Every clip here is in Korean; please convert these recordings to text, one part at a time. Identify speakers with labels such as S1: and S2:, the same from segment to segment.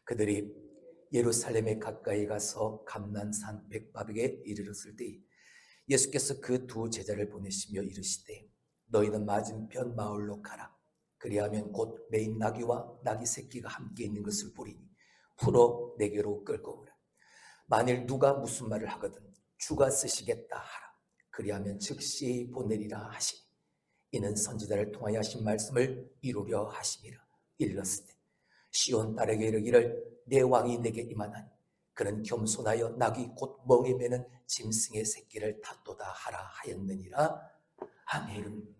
S1: 그들이 예루살렘에 가까이 가서 감난산 백밥에게 이르렀을 때 예수께서 그 두 제자를 보내시며 이르시되 너희는 맞은편 마을로 가라. 그리하면 곧 매인 나귀와 나귀 새끼가 함께 있는 것을 보리니 풀어 내게로 끌고 오라. 만일 누가 무슨 말을 하거든 주가 쓰시겠다 하라. 그리하면 즉시 보내리라 하시니 이는 선지자를 통하여 하신 말씀을 이루려 하심이라. 일렀으되 시온 딸에게 이르기를 내 왕이 내게 임하나니 그는 겸손하여 나귀 곧 멍에 매는 짐승의 새끼를 탔도다 하라 하였느니라. 아멘.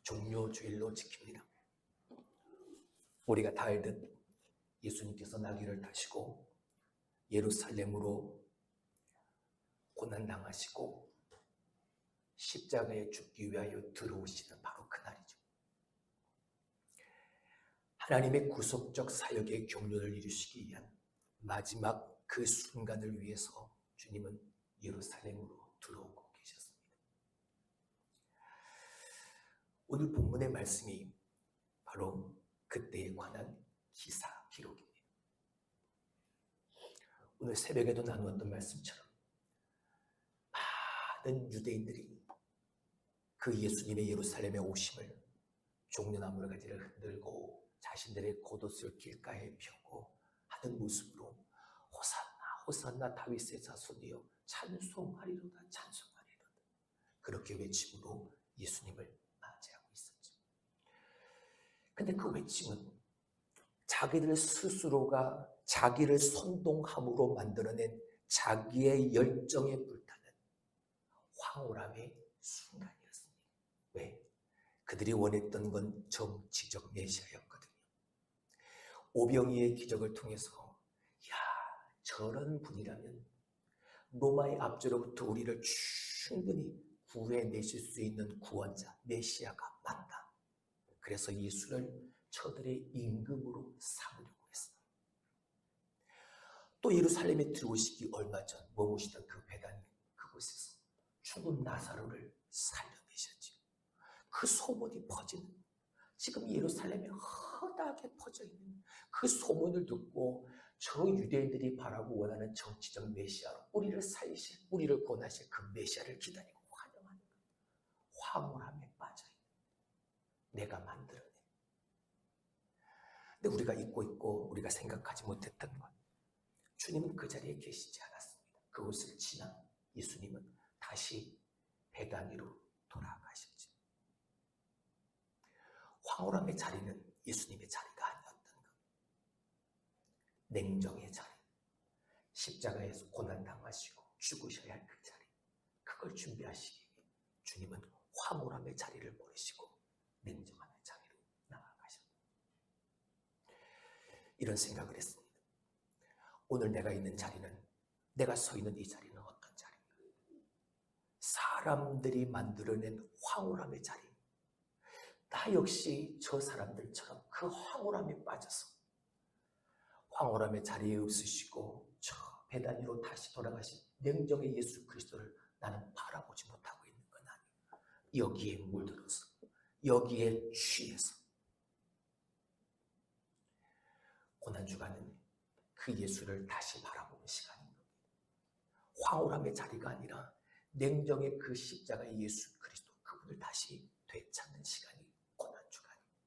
S1: 종료주일로 지킵니다. 우리가 다 알듯 예수님께서 나귀를 타시고 예루살렘으로 고난당하시고 십자가에 죽기 위하여 들어오시는 바로 그날이죠. 하나님의 구속적 사역의 경륜을 이루시기 위한 마지막 그 순간을 위해서 주님은 예루살렘으로 들어오고 계셨습니다. 오늘 본문의 말씀이 바로 그때에 관한 기사 기록입니다. 오늘 새벽에도 나누었던 말씀처럼 많은 유대인들이 그 예수님의 예루살렘에 오심을 종려나무 가지를 흔들고 자신들의 겉옷을 길가에 펴고 하는 모습으로 호산나 호산나 다윗의 자손이여 찬송하리로다 찬송하리로다 그렇게 외침으로 예수님을 맞이하고 있었죠. 근데 그 외침은 자기들 스스로가 자기를 선동함으로 만들어낸 자기의 열정에 불타는 황홀함의 순간이었습니다. 왜? 그들이 원했던 건 정치적 메시아였거든요. 오병이의 기적을 통해서 야, 저런 분이라면 로마의 압제로부터 우리를 충분히 구해내실 수 있는 구원자 메시아가 맞다. 그래서 예수를 저들의 임금으로 삼으려고 했어요. 또 예루살렘에 들어오시기 얼마 전 머무시던 그 베다니 그곳에서 죽은 나사로를 살려내셨죠. 그 소문이 퍼지는 지금 예루살렘에 허다하게 퍼져있는 그 소문을 듣고 저 유대인들이 바라고 원하는 정치적 메시아로 우리를 살리실, 우리를 구원하실 그 메시아를 기다리고 환영하는 황홀함에 빠져있는 내가 만들어낸. 근데 우리가 잊고 있고 우리가 생각하지 못했던 것, 주님은 그 자리에 계시지 않았습니다. 그곳을 지나 예수님은 다시 베다니로 돌아가셨죠. 황홀함의 자리는 예수님의 자리가 아니었던 것. 냉정의 자리, 십자가에서 고난당하시고 죽으셔야 할 그 자리, 그걸 준비하시기에 주님은 황홀함의 자리를 버리시고 냉정한 자리로 나아가셨다. 이런 생각을 했습니다. 오늘 내가 있는 자리는, 내가 서 있는 이 자리는 어떤 자리인가? 사람들이 만들어낸 황홀함의 자리. 나 역시 저 사람들처럼 그 황홀함에 빠져서 황홀함의 자리에 없으시고 저 베다니로 다시 돌아가신 냉정의 예수 그리스도를 나는 바라보지 못하고 있는 건 아니야. 여기에 물들어서, 여기에 취해서 고난주간은 그 예수를 다시 바라보는 시간입니다. 황홀함의 자리가 아니라 냉정의 그 십자가의 예수 그리스도 그분을 다시 되찾는 시간이 고난주간입니다.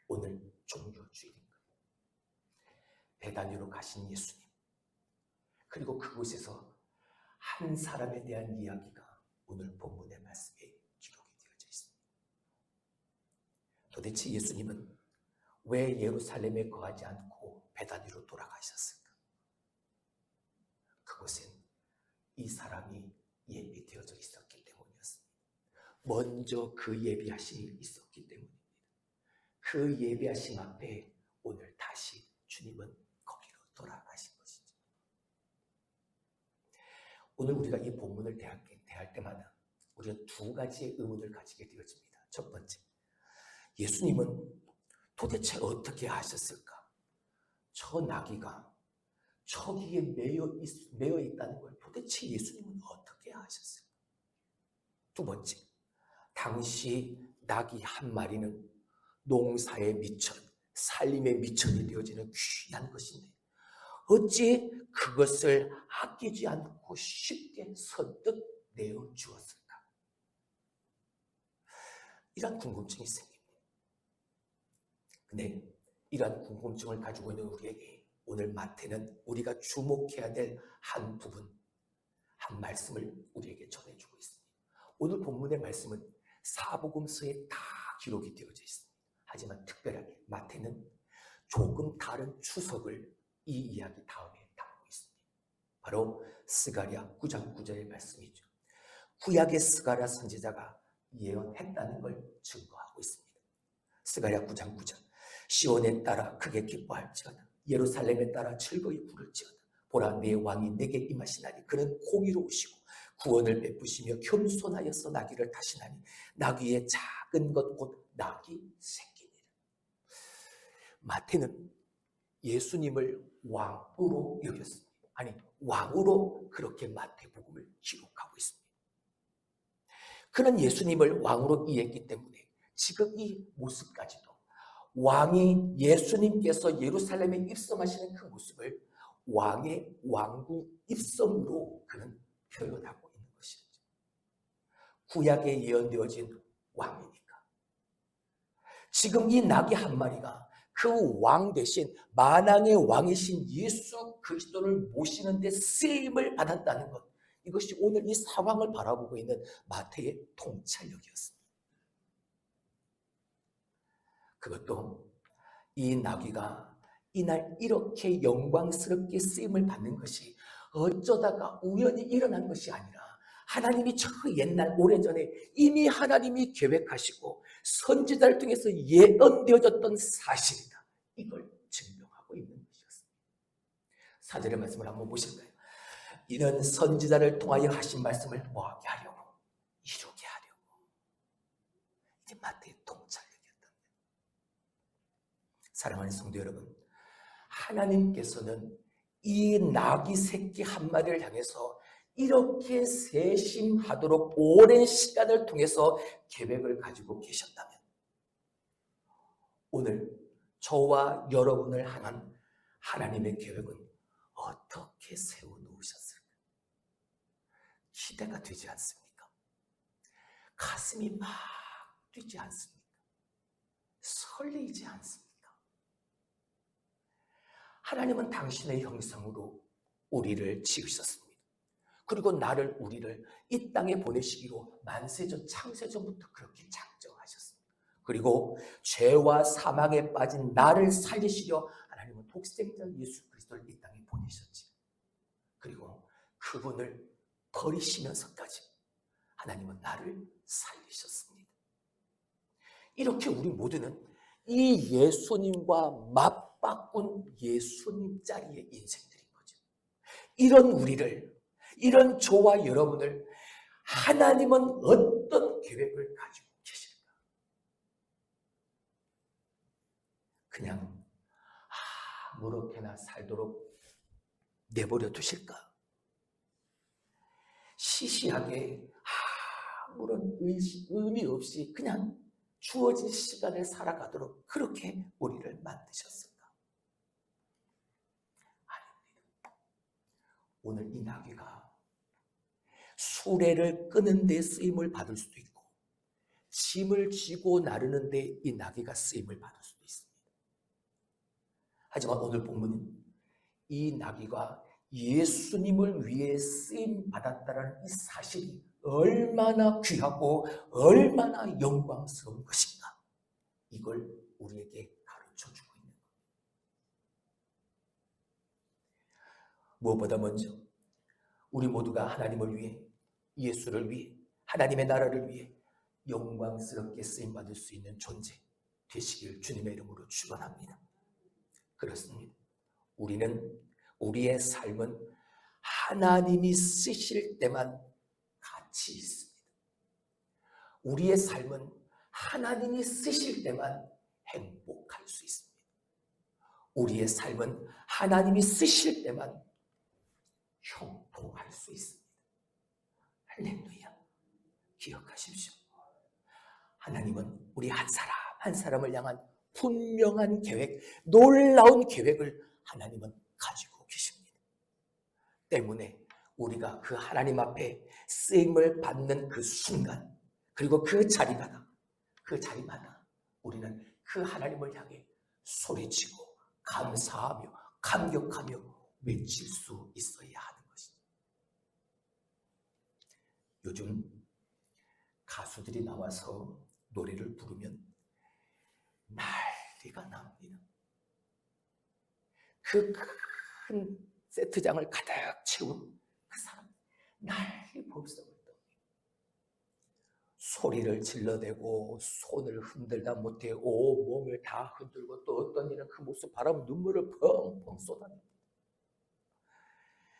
S1: 오늘 종교주일인 거예요. 베다니로 가신 예수님, 그리고 그곳에서 한 사람에 대한 이야기가 오늘 본문의 말씀에 기록이 되어져 있습니다. 도대체 예수님은 왜 예루살렘에 거하지 않고 베다니로 돌아가셨을까? 그곳엔 이 사람이 예비되어져 있었기 때문이었습니다. 먼저 그 예비하심이 있었기 때문입니다. 그 예비하심 앞에 오늘 다시 주님은 거기로 돌아가신 것이죠. 오늘 우리가 이 본문을 대할 때마다 우리는 두 가지의 의문을 가지게 되어집니다. 첫 번째, 예수님은 도대체 어떻게 하셨을까? 저 나귀가 저기에 매여 있다는 걸 도대체 예수님은 어떻게 하셨을까? 두 번째, 당시 나귀 한 마리는 농사의 미천, 살림의 미천이 되어지는 귀한 것인데 어찌 그것을 아끼지 않고 쉽게 선뜻 내어주었을까? 이런 궁금증이 생깁니다. 근데 이러한 궁금증을 가지고 있는 우리에게 오늘 마태는 우리가 주목해야 될 한 부분, 한 말씀을 우리에게 전해주고 있습니다. 오늘 본문의 말씀은 사복음서에 다 기록이 되어져 있습니다. 하지만 특별하게 마태는 조금 다른 추석을 이 이야기 다음에 담고 있습니다. 바로 스가랴 9장 9절의 말씀이죠. 구약의 스가랴 선지자가 예언했다는 걸 증거하고 있습니다. 스가랴 9장 9절. 시온에 따라 크게 기뻐할지어다. 예루살렘에 따라 즐거이 부를지어다. 보라, 내 왕이 내게 임하시나니 그는 공의로우시고 구원을 베푸시며 겸손하여서 나귀를 타시나니 나귀의 작은 것 곧 나귀 새끼니라. 마태는 예수님을 왕으로 여겼습니다. 아니, 왕으로 그렇게 마태복음을 기록하고 있습니다. 그는 예수님을 왕으로 이해했기 때문에 지금 이 모습까지도 왕이 예수님께서 예루살렘에 입성하시는 그 모습을 왕의 왕국 입성으로 그는 표현하고 있는 것이죠. 구약에 예언되어진 왕이니까. 지금 이 나귀 한 마리가 그 왕 대신 만왕의 왕이신 예수 그리스도를 모시는 데 쓰임을 받았다는 것, 이것이 오늘 이 상황을 바라보고 있는 마태의 통찰력이었습니다. 그것도 이 나귀가 이날 이렇게 영광스럽게 쓰임을 받는 것이 어쩌다가 우연히 일어난 것이 아니라 하나님이 저 옛날 오래전에 이미 하나님이 계획하시고 선지자를 통해서 예언되어졌던 사실이다. 이걸 증명하고 있는 것이었습니다. 4절의 말씀을 한번 보실까요? 이는 선지자를 통하여 하신 말씀을 뭐하게 하려고? 이루게 하려고. 이게 마태의 통찰력이었던 거예요. 사랑하는 성도 여러분, 하나님께서는 이 나귀 새끼 한 마리를 향해서 이렇게 세심하도록 오랜 시간을 통해서 계획을 가지고 계셨다면 오늘 저와 여러분을 향한 하나님의 계획은 어떻게 세워놓으셨을까? 기대가 되지 않습니까? 가슴이 막 뛰지 않습니까? 설레이지 않습니까? 하나님은 당신의 형상으로 우리를 지으셨습니다. 그리고 우리를 이 땅에 보내시기로 만세전 창세전부터 그렇게 작정하셨습니다. 그리고 죄와 사망에 빠진 나를 살리시려 하나님은 독생자 예수 그리스도를 이 땅에 보내셨지. 그리고 그분을 버리시면서까지 하나님은 나를 살리셨습니다. 이렇게 우리 모두는 이 예수님과 맞바꾼 예수님 자리의 인생들인 거죠. 이런 우리를, 이런 저와 여러분을 하나님은 어떤 계획을 가지고 계실까? 그냥 아무렇게나 살도록 내버려 두실까? 시시하게 아무런 의미 없이 그냥 주어진 시간을 살아가도록 그렇게 우리를 만드셨을까? 아닙니다. 오늘 이 나귀가 수레를 끄는 데 쓰임을 받을 수도 있고 짐을 지고 나르는 데 이 나귀가 쓰임을 받을 수도 있습니다. 하지만 오늘 본문은 이 나귀가 예수님을 위해 쓰임 받았다는 이 사실이 얼마나 귀하고 얼마나 영광스러운 것인가, 이걸 우리에게 가르쳐주고 있는 겁니다. 무엇보다 먼저 우리 모두가 하나님을 위해, 예수를 위해, 하나님의 나라를 위해 영광스럽게 쓰임받을 수 있는 존재 되시길 주님의 이름으로 축원합니다. 그렇습니다. 우리의 삶은 하나님이 쓰실 때만 가치 있습니다. 우리의 삶은 하나님이 쓰실 때만 행복할 수 있습니다. 우리의 삶은 하나님이 쓰실 때만 형통할 수 있습니다. 할렐루야. 기억하십시오. 하나님은 우리 한 사람 한 사람을 향한 분명한 계획, 놀라운 계획을 하나님은 가지고 계십니다. 때문에 우리가 그 하나님 앞에 쓰임을 받는 그 순간, 그리고 그 자리마다 우리는 그 하나님을 향해 소리치고 감사하며 감격하며 외칠 수 있어야 하는 것입니다. 요즘 가수들이 나와서 노래를 부르면 난리가 납니다. 그 큰 세트장을 가득 채운 그 사람, 난리 법석을 떠. 소리를 질러대고 손을 흔들다 못해 온몸을 다 흔들고, 또 어떤 이는 그 모습 바라보면 눈물을 펑펑 쏟아냅니다.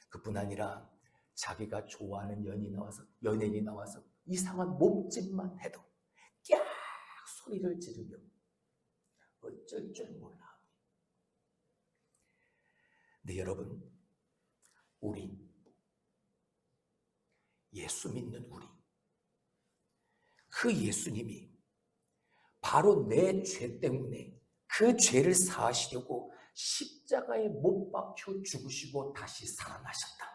S1: 그뿐 아니라 자기가 좋아하는 연예인이 나와서 이상한 몸짓만 해도 깍 소리를 지르며 어쩔 줄 몰라. 네, 여러분, 우리 예수 믿는 우리, 그 예수님이 바로 내 죄 때문에 그 죄를 사하시려고 십자가에 못 박혀 죽으시고 다시 살아나셨다.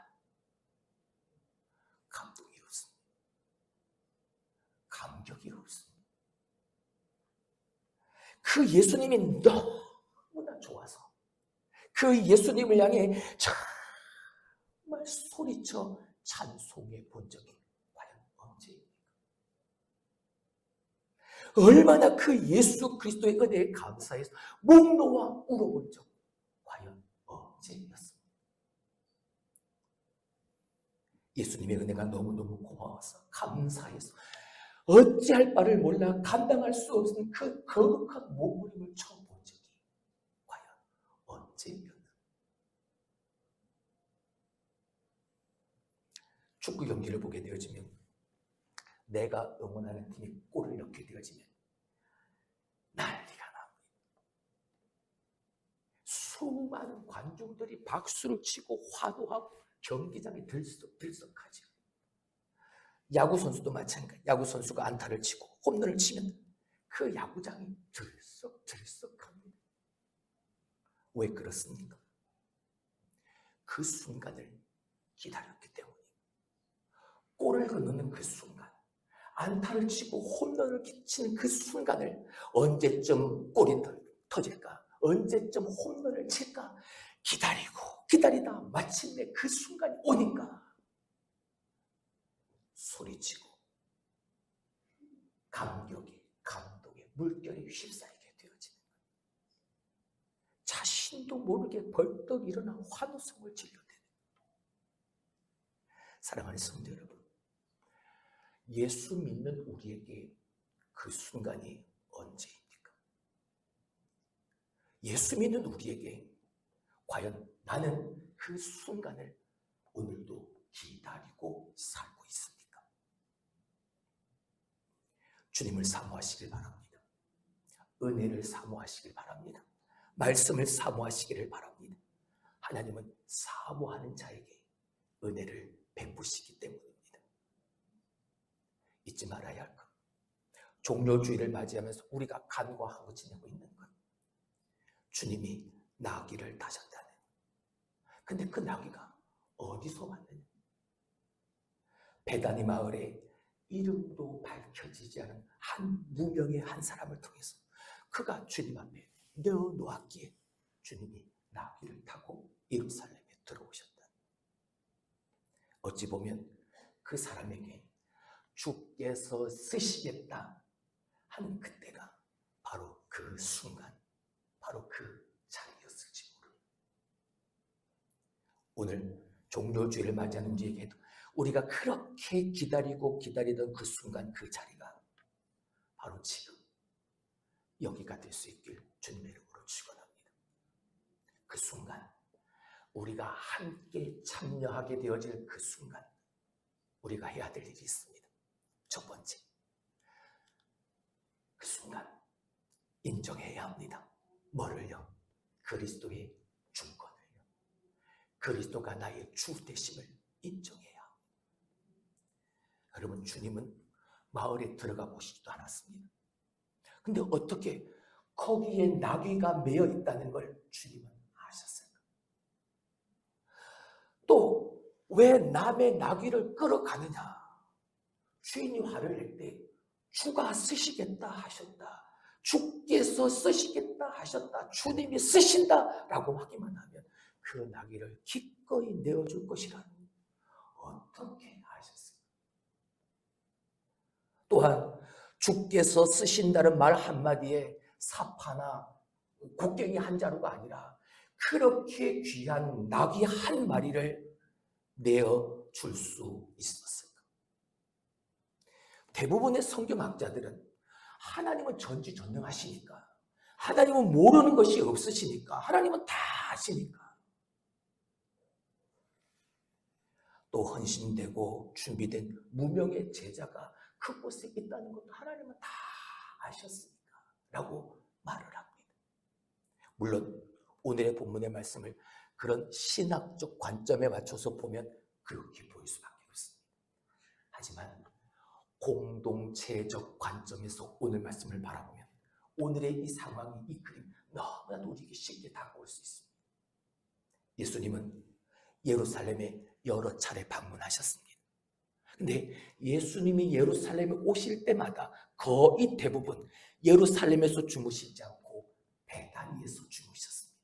S1: 감동이었습니다. 감격이었습니다. 그 예수님이 너무나 좋아서 그 예수님을 향해 정말 소리쳐 찬송해 본 적이 과연 언제입니까? 얼마나 그 예수 그리스도의 은혜에 감사해서 목 놓아 울어본 적 과연 언제였습니까? 예수님의 은혜가 너무너무 고마워서 감사해서 어찌할 바를 몰라 감당할 수 없는 그 거룩한 몸부림을 처음 본 적이 과연 언제였나? 축구 경기를 보게 되어지면, 내가 응원하는 팀이 골을 넣게 되어지면 난리가 납니다. 수많은 관중들이 박수를 치고 환호하고 경기장이 들썩들썩하죠. 야구 선수도 마찬가지. 야구 선수가 안타를 치고 홈런을 치면 그 야구장이 들썩들썩합니다. 왜 그렇습니까? 그 순간을 기다렸기 때문에. 골을 넣는 그 순간, 안타를 치고 홈런을 치는 그 순간을 언제쯤 골이 터질까? 언제쯤 홈런을 칠까? 기다리다 마침내 그 순간이 오니까 소리치고 감동에 물결이 휩싸이게 되어지는 거예요. 자신도 모르게 벌떡 일어나 환호성을 질러대는 거예요. 사랑하는 성도 여러분, 예수 믿는 우리에게 그 순간이 언제입니까? 예수 믿는 우리에게 과연 나는 그 순간을 오늘도 기다리고 살고 있습니까? 주님을 사모하시길 바랍니다. 은혜를 사모하시길 바랍니다. 말씀을 사모하시기를 바랍니다. 하나님은 사모하는 자에게 은혜를 베푸시기 때문입니다. 잊지 말아야 할 것, 종료주의를 맞이하면서 우리가 간과하고 지내고 있는 것, 주님이 나귀를 다셨다는. 근데 그 나귀가 어디서 왔느냐? 베다니 마을에 이름도 밝혀지지 않은 한 무명의 한 사람을 통해서 그가 주님 앞에 내어놓았기에 주님이 나귀를 타고 예루살렘에 들어오셨다. 어찌 보면 그 사람에게 주께서 쓰시겠다 하는 그때가 바로 그 순간, 바로 그 자리였을지 모릅니다. 오늘 종료주의를 맞이하는 우리에게도 우리가 그렇게 기다리던 그 순간, 그 자리가 바로 지금 여기가 될 수 있길 주님의 이름으로 축원합니다. 그 순간, 우리가 함께 참여하게 되어질 그 순간, 우리가 해야 될 일이 있습니다. 첫 번째, 그 순간 인정해야 합니다. 뭐를요? 그리스도의 주권을요. 그리스도가 나의 주 되심을 인정해야 합니다. 여러분, 주님은 마을에 들어가 보시지도 않았습니다. 근데 어떻게 거기에 나귀가 매여 있다는 걸 주님은 아셨을까? 또 왜 남의 나귀를 끌어가느냐? 주인이 화를 낼 때 주가 쓰시겠다 하셨다, 주께서 쓰시겠다 하셨다, 주님이 쓰신다라고 하기만 하면 그 나귀를 기꺼이 내어줄 것이라는, 어떻게 하셨습니까? 또한 주께서 쓰신다는 말 한마디에 사파나 곡괭이 한 자루가 아니라 그렇게 귀한 나귀 한 마리를 내어줄 수 있었을까? 대부분의 성경학자들은 하나님은 전지전능하시니까, 하나님은 모르는 것이 없으시니까, 하나님은 다 아시니까, 또 헌신되고 준비된 무명의 제자가 그곳에 있다는 것도 하나님은 다 아셨으니까 라고 말을 합니다. 물론 오늘의 본문의 말씀을 그런 신학적 관점에 맞춰서 보면 그렇게 보일 수밖에 없습니다. 하지만 공동체적 관점에서 오늘 말씀을 바라보면 오늘의 이 상황이, 이 그림 너무나도 우리에게 쉽게 다가올 수 있습니다. 예수님은 예루살렘에 여러 차례 방문하셨습니다. 근데 예수님이 예루살렘에 오실 때마다 거의 대부분 예루살렘에서 주무시지 않고 베다니에서 주무셨습니다.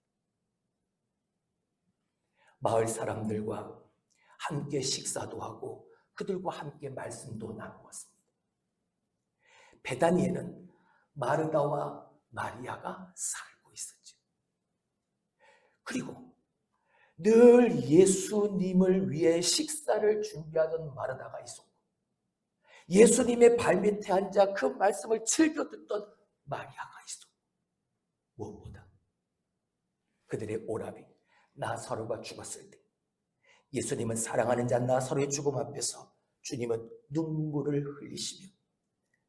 S1: 마을 사람들과 함께 식사도 하고 그들과 함께 말씀도 나누었습니다. 베다니에는 마르다와 마리아가 살고 있었죠. 그리고 늘 예수님을 위해 식사를 준비하던 마르다가 있었고, 예수님의 발밑에 앉아 그 말씀을 즐겨 듣던 마리아가 있었고, 무엇보다 그들의 오라비 나사로가 죽었을 때 예수님은 사랑하는 자 나사로의 죽음 앞에서 주님은 눈물을 흘리시며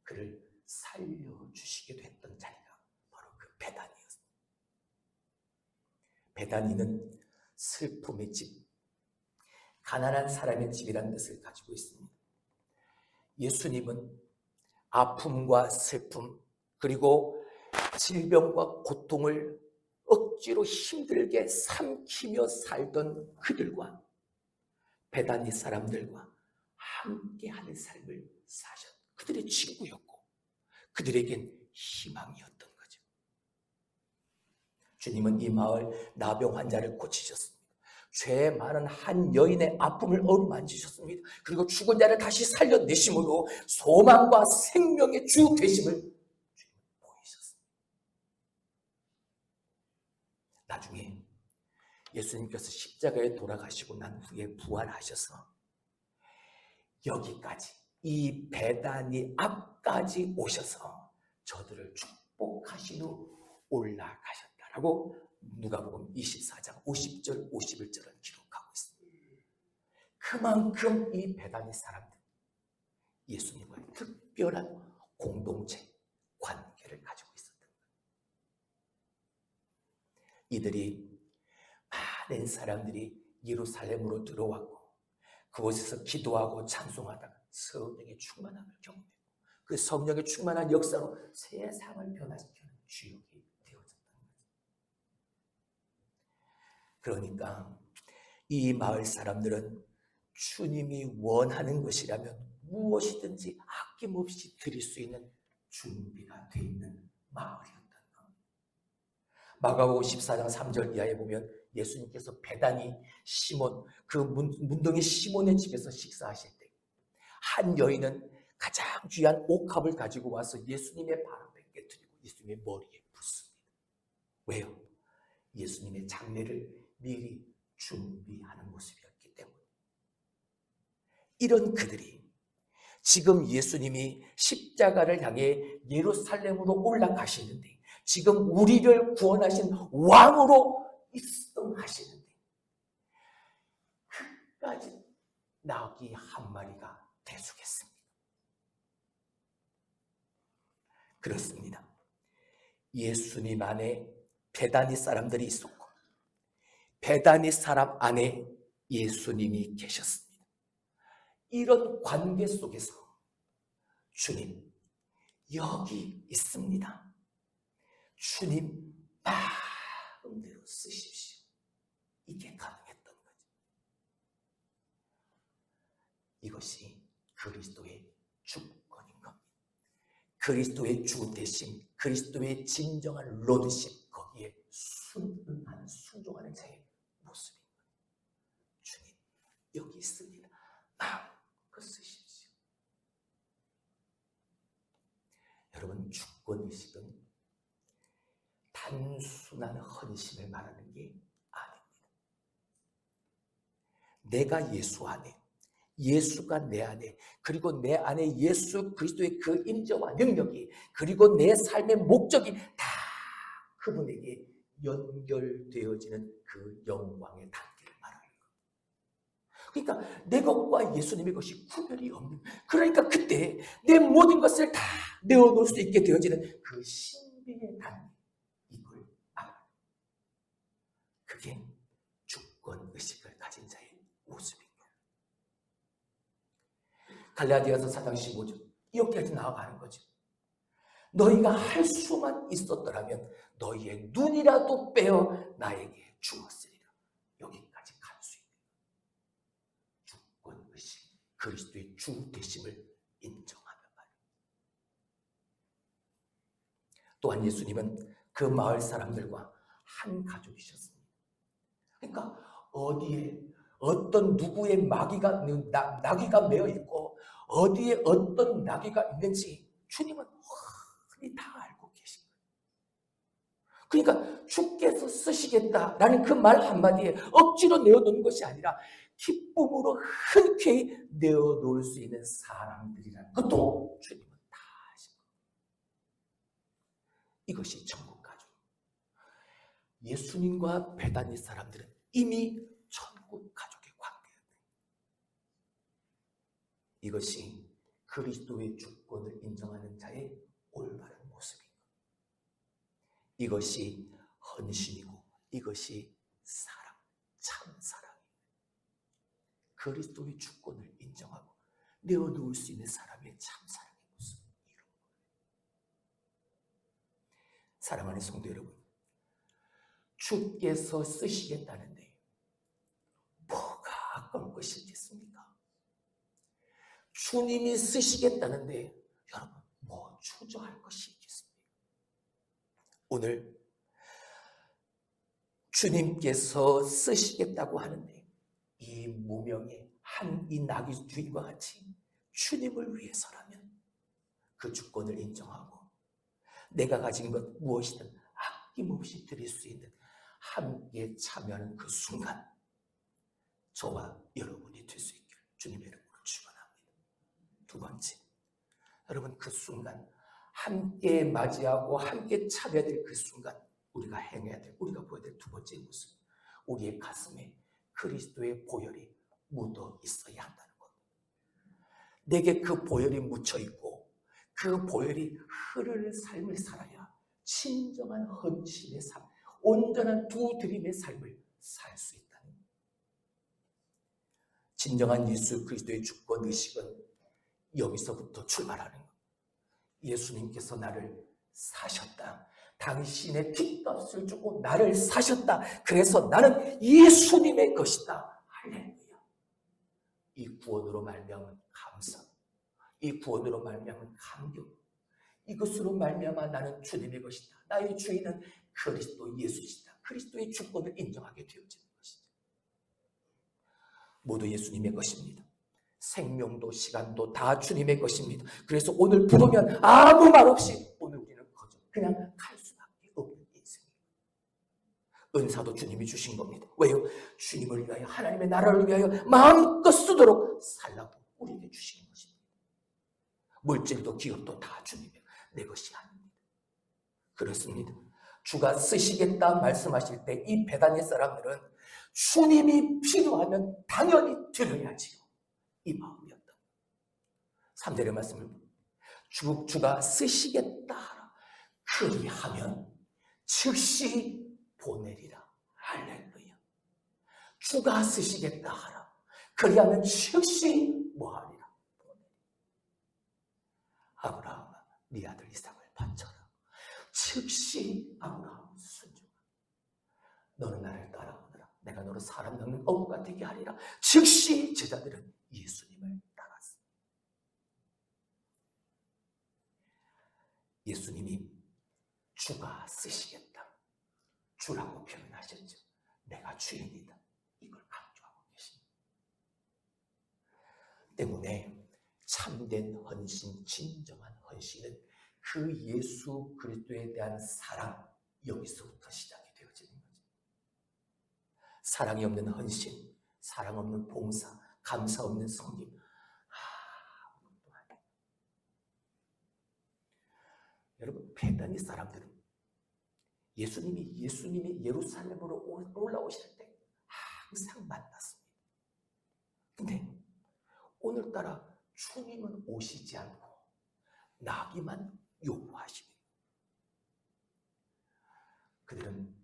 S1: 그를 살려주시기도 했던 자리가 바로 그 베다니였습니다. 베다니는 슬픔의 집, 가난한 사람의 집이라는 뜻을 가지고 있습니다. 예수님은 아픔과 슬픔, 그리고 질병과 고통을 억지로 힘들게 삼키며 살던 그들과 베다니 사람들과 함께하는 삶을 사셨. 그들의 친구였고 그들에겐 희망이었던 거죠. 주님은 이 마을 나병 환자를 고치셨습니다. 죄 많은 한 여인의 아픔을 어루만지셨습니다. 그리고 죽은 자를 다시 살려내심으로 소망과 생명의 주 되심을 보이셨습니다. 나중에 예수님께서 십자가에 돌아가시고 난 후에 부활하셔서 여기까지, 이 베다니 앞까지 오셔서 저들을 축복하신 후 올라가셨다라고 누가복음 24장 50절 51절은 기록하고 있습니다. 그만큼 이 베다니 사람들 예수님과의 특별한 공동체 관계를 가지고 있었던 거예요. 이들이, 많은 사람들이 예루살렘으로 들어왔고 그곳에서 기도하고 찬송하다가 성령의 충만함을 경험했고 그 성령의 충만한 역사로 세상을 변화시키는 주역이 되어졌던 거죠. 그러니까 이 마을 사람들은 주님이 원하는 것이라면 무엇이든지 아낌없이 드릴 수 있는 준비가 되어 있는 마을이었던 겁니다. 마가복음 14장 3절 이하에 보면 예수님께서 베다니 시몬, 그 문둥이 시몬의 집에서 식사하실 때 한 여인은 가장 귀한 옥합을 가지고 와서 예수님의 발 앞에 깨뜨리고 예수님의 머리에 붓습니다. 왜요? 예수님의 장례를 미리 준비하는 모습이었기 때문에. 이런 그들이 지금 예수님이 십자가를 향해 예루살렘으로 올라가시는데, 지금 우리를 구원하신 왕으로 입성하시는데 끝까지 나귀 한 마리가 대수겠습니다. 그렇습니다. 예수님 안에 베다니 사람들이 있었고 베다니 사람 안에 예수님이 계셨습니다. 이런 관계 속에서 주님 여기 있습니다, 주님 마음대로 쓰십시오, 이게 가능했던 거죠. 이것이 그리스도의 주권인 겁니다. 그리스도의 주 대신 그리스도의 진정한 로드십, 거기에 순종하는 자의 모습인 거예요. 주님 여기 있습니다. 마음껏 쓰십시오. 여러분, 주권의식은 단순한 헌신을 말하는 게 아닙니다. 내가 예수 안에, 예수가 내 안에, 그리고 내 안에 예수 그리스도의 그 임재와 능력이, 그리고 내 삶의 목적이 다 그분에게 연결되어지는 그 영광의 단계를 말하는 거예요. 그러니까 내 것과 예수님의 것이 구별이 없는, 그러니까 그때 내 모든 것을 다 내어놓을 수 있게 되어지는 그 신비의 단계, 이걸 알아요. 그게 주권의식을 가진 자의 모습입니다. 갈라디아서 4장 15절 이렇게 나아가는 거죠. 너희가 할 수만 있었더라면 너희의 눈이라도 빼어 나에게 주었으리라. 여기까지 갈 수 있는 주권의식, 그리스도의 주 되심을 인정하는 말이에요. 또한 예수님은 그 마을 사람들과 한 가족이셨습니다. 그러니까 어디에 어떤 누구의 나귀가 매어 있고 어디에 어떤 나귀가 있는지 주님은 흔히 다 알고 계신 거예요. 그러니까 주께서 쓰시겠다라는 그 말 한마디에 억지로 내어놓는 것이 아니라 기쁨으로 흔쾌히 내어놓을 수 있는 사람들이라는 것도 주님은 다 아신 거예요. 이것이 천국 가족. 예수님과 베다니 사람들은 이미 천국 가족의 관계예요. 이것이 그리스도의 주권을 인정하는 자의 올바른 모습입니다. 이것이 헌신이고 이것이 사랑, 참 사랑이에요. 그리스도의 주권을 인정하고 내어놓을 수 있는 사람의 참 사랑의 모습, 이런 거예요. 사랑하는 성도 여러분, 주께서 쓰시겠다는데 뭐가 아까운 것이 있겠습니까? 주님이 쓰시겠다는데 여러분 뭐 주저할 것이 있겠습니까? 오늘 주님께서 쓰시겠다고 하는데 이 무명의 이 나귀 주인과 같이 주님을 위해서라면 그 주권을 인정하고 내가 가진 것 무엇이든 아낌없이 드릴 수 있는 함께 참여하는 그 순간 저와 여러분이 될 수 있기를 주님의 이름으로 축원합니다. 두 번째, 여러분 그 순간 함께 맞이하고 함께 참여될 그 순간 우리가 행해야 될, 우리가 보여야 될 두 번째 모습, 우리의 가슴에 그리스도의 보혈이 묻어 있어야 한다는 것. 내게 그 보혈이 묻혀 있고 그 보혈이 흐르는 삶을 살아야 진정한 헌신의 삶, 온전한 두 드림의 삶을 살 수 있다는 것. 진정한 예수 그리스도의 주권 의식은 여기서부터 출발하는 것. 예수님께서 나를 사셨다. 당신의 핏값을 주고 나를 사셨다. 그래서 나는 예수님의 것이다. 할렐루야. 이 구원으로 말미암은 감사, 이 구원으로 말미암은 감격, 이것으로 말미암아 나는 주님의 것이다. 나의 주인은 그리스도 예수시다. 그리스도의 주권을 인정하게 되어지는 것이죠. 모두 예수님의 것입니다. 생명도 시간도 다 주님의 것입니다. 그래서 오늘 부르면 아무 말 없이 오늘 우리는 그냥 갈 수밖에 없는 인생입니다. 은사도 주님이 주신 겁니다. 왜요? 주님을 위하여, 하나님의 나라를 위하여 마음껏 쓰도록 살라고 우리에게 주신 것입니다. 물질도 기업도 다 주님의 내 것이 아닙니다. 그렇습니다. 주가 쓰시겠다 말씀하실 때 이 베다니 사람들은 주님이 필요하면 당연히 드려야지요, 이 마음이었다. 3절의 말씀을 주가 쓰시겠다 하라. 그리하면 즉시 보내리라. 할렐루야. 주가 쓰시겠다 하라. 그리하면 즉시 뭐하리라. 보내리라. 아브라함아, 네 아들 이삭을 바쳐라. 즉시 아브라함 순종하라. 너는 나를 따라오너라. 내가 너를 사람 낳는 어부가 되게 하리라. 즉시 제자들은 예수님을 따랐다. 예수님이 주가 쓰시겠다, 주라고 표현하셨죠. 내가 주인이다, 이걸 강조하고 계십니다. 때문에 참된 헌신, 진정한 헌신은 그 예수 그리스도에 대한 사랑, 여기서부터 시작이 되어지는 거죠. 사랑이 없는 헌신, 사랑 없는 봉사, 감사 없는 섬김, 아무것도 아니에요. 여러분, 베다니 사람들은 예수님이 예루살렘으로 올라오실 때 항상 만났습니다. 근데 오늘따라 주님은 오시지 않고 나기만 요구하십니다. 그들은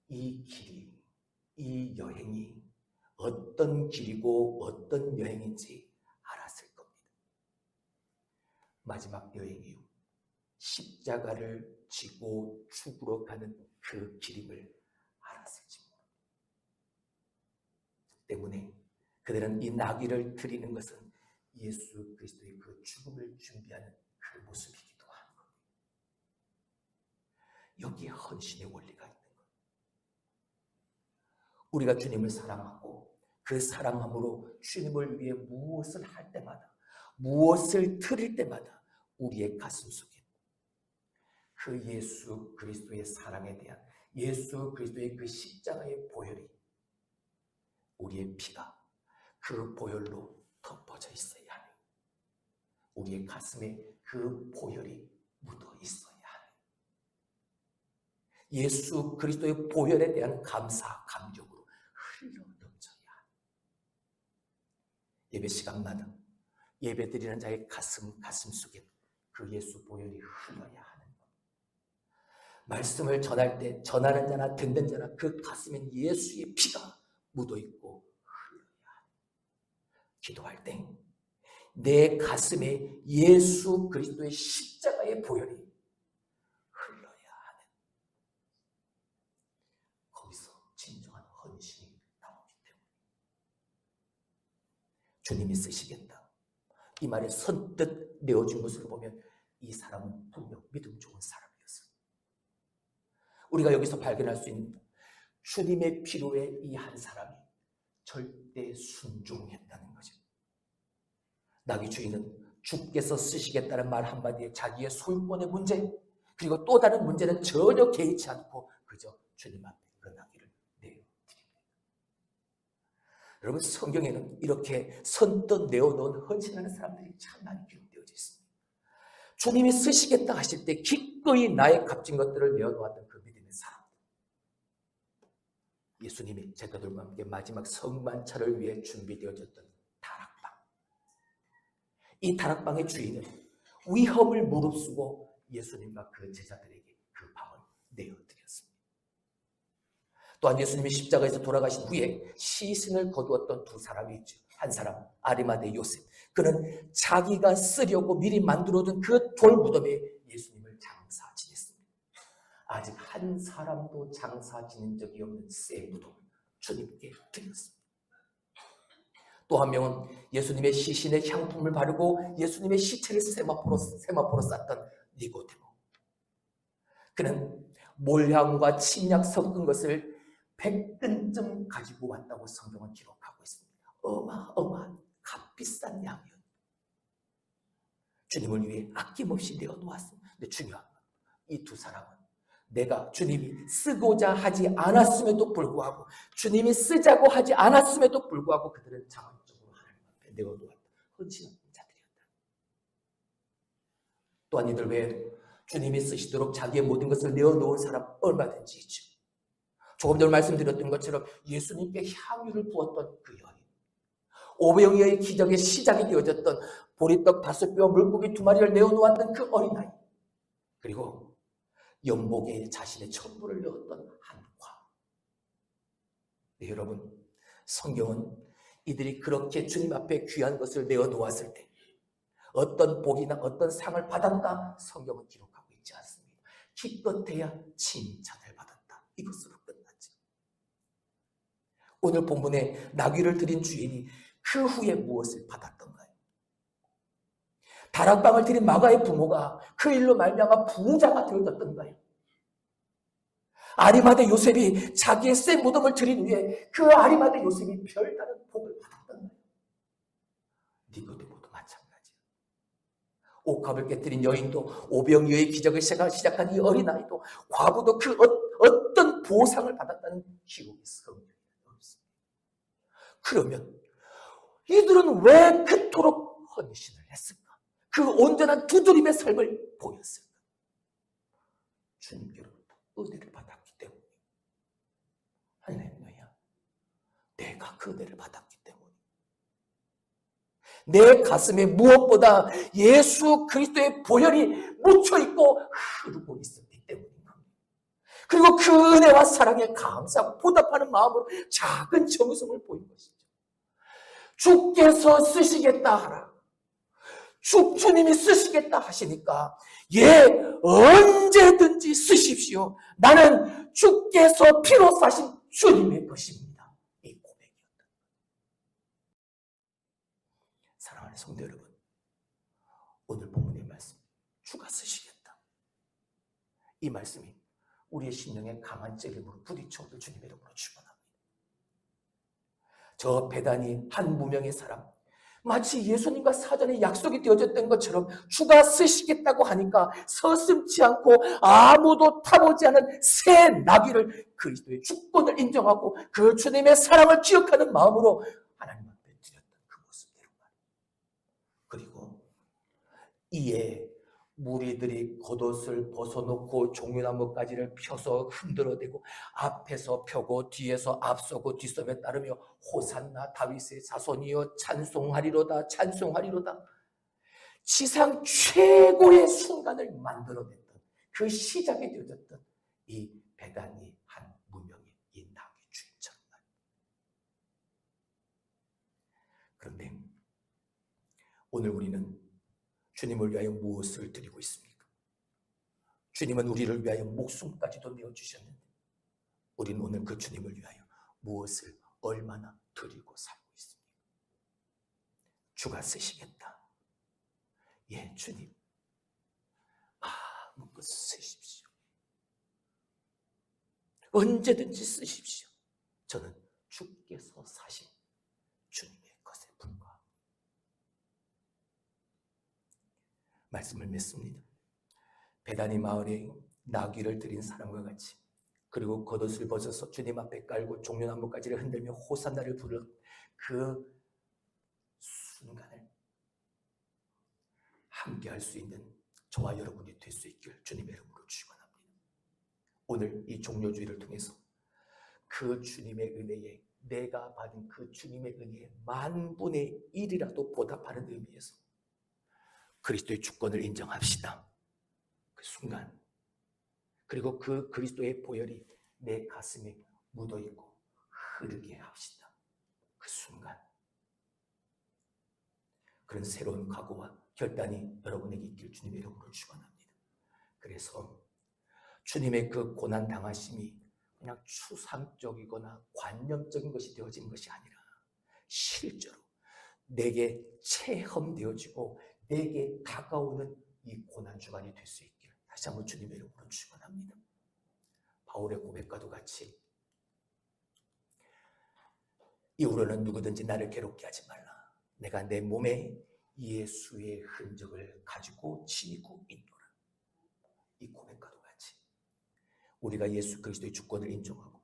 S1: 이 길이, 이 여행이 어떤 길이고 어떤 여행인지 알았을 겁니다. 마지막 여행 이후 십자가를 지고 죽으러 가는 그 길임을 알았을지 모릅니다. 때문에 그들은 이 나귀를 드리는 것은 예수 그리스도의 그 죽음을 준비하는 그 모습이기도 한 겁니다. 여기에 헌신의 원리가 있는 거예요. 우리가 주님을 사랑하고 그 사랑함으로 주님을 위해 무엇을 할 때마다, 무엇을 드릴 때마다 우리의 가슴 속에 그 예수 그리스도의 사랑에 대한, 예수 그리스도의 그 십자가의 보혈이, 우리의 피가 그 보혈로 덮어져 있어야 하는, 우리의 가슴에 그 보혈이 묻어 있어야 하는, 예수 그리스도의 보혈에 대한 감사, 감격으로 흘러 넘쳐야 하는, 예배 시간마다 예배 드리는 자의 가슴 속에 그 예수 보혈이 흘러야 하는 것. 말씀을 전할 때 전하는 자나 듣는 자나 그 가슴엔 예수의 피가 묻어 있고 흘러야 하는, 기도할 때 내 가슴에 예수 그리스도의 십자가의 보혈이 흘러야 하는, 거기서 진정한 헌신이 나오기 때문에 주님이 쓰시겠다, 이 말에 선뜻 내어준 것으로 보면 이 사람은 분명 믿음 좋은 사람이었어요. 우리가 여기서 발견할 수 있는 주님의 필요에 이 한 사람이 절대 순종했다는 거죠. 나귀 주인은 주께서 쓰시겠다는 말 한마디에 자기의 소유권의 문제, 그리고 또 다른 문제는 전혀 개의치 않고 그저 주님 앞에 그 나귀를 내어드립니다. 여러분, 성경에는 이렇게 선뜻 내어놓은 헌신하는 사람들이 참 많이 기록되어져 있습니다. 주님이 쓰시겠다 하실 때 기꺼이 나의 값진 것들을 내어놓았던 그 믿음의 사람, 예수님이 제자들과 함께 마지막 성만찬을 위해 준비되어졌던 다락방, 이 다락방의 주인은 위험을 무릅쓰고 예수님과 그 제자들에게 그 밤을 내어드렸습니다. 또한 예수님이 십자가에서 돌아가신 후에 시신을 거두었던 두 사람이 있죠. 한 사람 아리마대 요셉, 그는 자기가 쓰려고 미리 만들어둔 그 돌 무덤에 예수님을 장사 지냈습니다. 아직 한 사람도 장사 지낸 적이 없는 새 무덤을 주님께 드렸습니다. 또 한 명은 예수님의 시신에 향품을 바르고 예수님의 시체를 세마포로 쌌던 니고데모, 그는 몰향과 침약 섞은 것을 100근쯤 가지고 왔다고 성경은 기록하고 있습니다. 어마어마한 값비싼 양이었습니다. 주님을 위해 아낌없이 내어놓았습니다. 근데 중요한 건 이 두 사람은 내가 주님이 쓰고자 하지 않았음에도 불구하고, 주님이 쓰자고 하지 않았음에도 불구하고 그들은 자발적으로 하나님 앞에 내어놓았다, 헌신한 자들이었다. 또한 이들 외에도 주님이 쓰시도록 자기의 모든 것을 내어놓은 사람 얼마든지 있죠. 조금 전에 말씀드렸던 것처럼 예수님께 향유를 부었던 그 여인, 오병이어의 기적의 시작이 되어졌던 보리떡 5개와 물고기 2마리를 내어놓았던 그 어린아이, 그리고 연복에 자신의 전부를 넣었던 한과. 네, 여러분, 성경은 이들이 그렇게 주님 앞에 귀한 것을 내어놓았을 때 어떤 복이나 어떤 상을 받았다, 성경은 기록하고 있지 않습니다. 기껏해야 칭찬을 받았다, 이것으로 끝났죠. 오늘 본문에 나귀를 드린 주인이 그 후에 무엇을 받았던가요? 다락방을 들인 마가의 부모가 그 일로 말미암아 부자가 되어졌던 거예요. 아리마대 요셉이 자기의 새 무덤을 드린 후에 그 아리마대 요셉이 별다른 복을 받았던 거예요. 니고데모도 마찬가지예요. 옥합을 깨뜨린 여인도, 오병이어의 기적을 시작한 이 어린아이도, 과부도 그 어떤 보상을 받았다는 기록이 성경에 없습니다. 그러면 이들은 왜 그토록 헌신을 했을까? 그 온전한 두드림의 삶을 보였을까? 주님께로부터 은혜를 받았기 때문에. 할렐루야. 내가 그 은혜를 받았기 때문에. 내 가슴에 무엇보다 예수 그리스도의 보혈이 묻혀있고 흐르고 있었기 때문입니다. 그리고 그 은혜와 사랑에 감사하고 보답하는 마음으로 작은 정성을 보인 것이죠. 주께서 쓰시겠다 하라. 주님이 쓰시겠다 하시니까 언제든지 쓰십시오. 나는 주께서 피로 사신 주님의 것입니다. 이 고백이었다. 사랑하는 성도 여러분, 오늘 본문의 말씀, 주가 쓰시겠다. 이 말씀이 우리의 심령에 강한 찔림으로 부딪혀오길 주님의 이름으로 축원합니다. 저 베다니 한 무명의 사람, 마치 예수님과 사전에 약속이 되어졌던 것처럼 주가 쓰시겠다고 하니까 서슴지 않고 아무도 타보지 않은 새 나귀를 그리스도의 주권을 인정하고 그 주님의 사랑을 기억하는 마음으로 하나님 앞에 드렸던 그 모습대로 말이에요. 그리고 이에 무리들이 겉옷을 벗어놓고 종려나무가지를 펴서 흔들어대고 앞에서 펴고 뒤에서 앞서고 뒷섬에 따르며 호산나 다윗의 자손이여 찬송하리로다 찬송하리로다. 지상 최고의 순간을 만들어냈던 그 시작이 되어졌던 이 베다니 한 무명의 이 낙의 주인처럼. 그런데 오늘 우리는 주님을 위하여 무엇을 드리고 있습니까? 주님은 우리를 위하여 목숨까지도 내어주셨는데 우리는 오늘 그 주님을 위하여 무엇을 얼마나 드리고 살고 있습니까? 주가 쓰시겠다. 예, 주님 마음껏 쓰십시오. 언제든지 쓰십시오. 저는 주께서 사신 주님의 것에 불과합니다. 말씀을 맺습니다. 베다니 마을에 나귀를 드린 사람과 같이, 그리고 겉옷을 벗어서 주님 앞에 깔고 종려나무가지를 흔들며 호산나를 부른 그 순간을 함께 할 수 있는 저와 여러분이 될 수 있길 주님의 이름으로 축원합니다. 오늘 이 종려주의를 통해서 그 주님의 은혜에, 내가 받은 그 주님의 은혜에 만분의 1이라도 보답하는 의미에서 그리스도의 주권을 인정합시다. 그 순간, 그리고 그 그리스도의 보혈이 내 가슴에 묻어있고 흐르게 합시다. 그 순간, 그런 새로운 각오와 결단이 여러분에게 있길 주님의 이름으로 축원합니다. 그래서 주님의 그 고난 당하심이 그냥 추상적이거나 관념적인 것이 되어지는 것이 아니라 실제로 내게 체험되어지고 내게 다가오는 이 고난 주간이 될 수 있기를 다시 한번 주님의 이름으로 축원합니다. 바울의 고백과도 같이 이후로는 누구든지 나를 괴롭게 하지 말라. 내가 내 몸에 예수의 흔적을 가지고 지니고 있노라. 이 고백과도 같이 우리가 예수 그리스도의 주권을 인정하고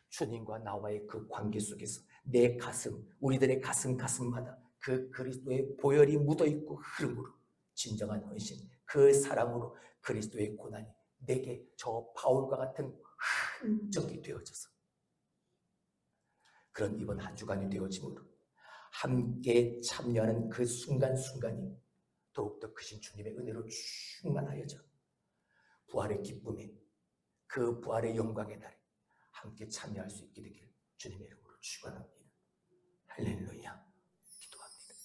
S1: 주님과 나와의 그 관계 속에서 내 가슴, 우리들의 가슴마다 그 그리스도의 보혈이 묻어있고 흐름으로 진정한 헌신, 그 사랑으로 그리스도의 고난이 내게 저 바울과 같은 흔적이 되어져서 그런 이번 한 주간이 되어짐으로 함께 참여하는 그 순간순간이 더욱더 크신 주님의 은혜로 충만하여져 부활의 기쁨에, 그 부활의 영광의 날에 함께 참여할 수 있게 되길 주님의 이름으로 축원합니다. 할렐루야. 기도합니다.